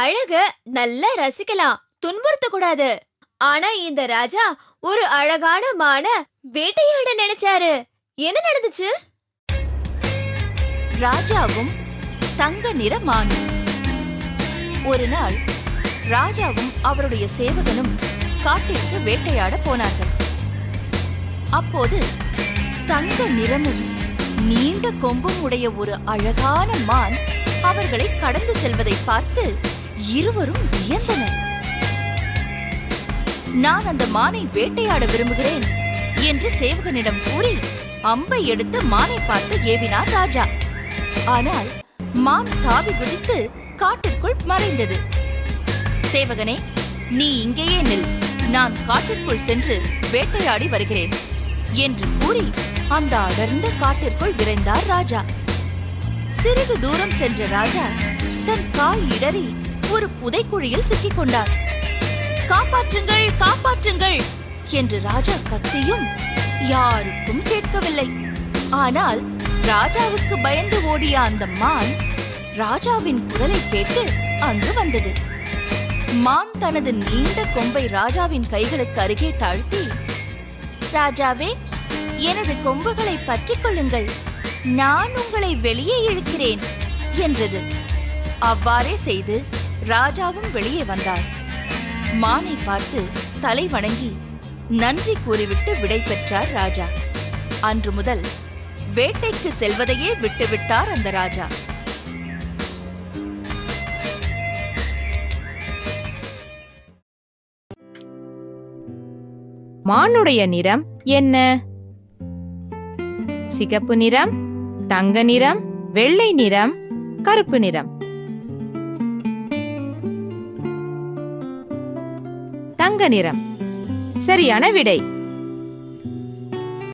அழக நல்லா ரசிக்கலாம், துன்புறுத்த கூடாது. ஆனா இந்த ராஜா ஒரு அழகான மான வேட்டையாட நினைச்சாரு. என்ன நடந்துச்சு? ராஜாவும் தங்க நிற மானும். ஒரு நாள் ராஜாவும் அவருடைய சேவகனும் காட்டிற்கு வேட்டையாட போனார்கள். அப்போது தங்க நிறமும் நீண்ட கொம்பும் உடைய ஒரு அழகான மான் அவர்களை கடந்து செல்வதை பார்த்து இருவரும் வியந்தனர். நான் அந்த மானை வேட்டையாட விரும்புகிறேன் என்று சேவகனிடம் கூறி அம்பை எடுத்து மானை பார்த்து ஏவினார் ராஜா. ஆனால் மான் தாவி குதித்து காட்டிற்குள் மறைந்தது. சேவகனே, நீ இங்கேயே நில், நான் காட்டிற்குள் சென்று வேட்டையாடி வருகிறேன் என்று கூறி அந்த அடர்ந்த காட்டிற்குள் விரைந்தார் ராஜா. சிறிது தூரம் சென்ற ராஜா தன் கால் இடறி ஒரு புதைக்குழியில் சிக்கிக் கொண்டார். காப்பாற்றுங்கள், காப்பாற்றுங்கள் என்று ராஜா கத்தியும் யாருக்கும் கேட்கவில்லை. ஆனால் ராஜாவுக்கு பயந்து ஓடிய அந்த மான் ராஜாவின் குரலை கேட்டு அங்கு வந்தது. மான் தனது நீண்ட கொம்பை ராஜாவின் கைகளுக்கு அருகே தாழ்த்தி, ராஜாவே, எனது கொம்புகளை பற்றிக் கொள்ளுங்கள், நான் உங்களை வெளியே இழுக்கிறேன் என்றது. அவ்வாறே செய்து ராஜாவும் வெளியே வந்தார். மானை பார்த்து தலை வணங்கி நன்றி கூறிவிட்டு விடை பெற்றார் ராஜா. அன்று முதல் வேட்டைக்கு செல்வதையே விட்டுவிட்டார் அந்த ராஜா. மானுடைய நிறம் என்ன? சிகப்பு நிறம், தங்க நிறம், வெள்ளை நிறம், கருப்பு நிறம். தங்க நிறம் சரியான விடை.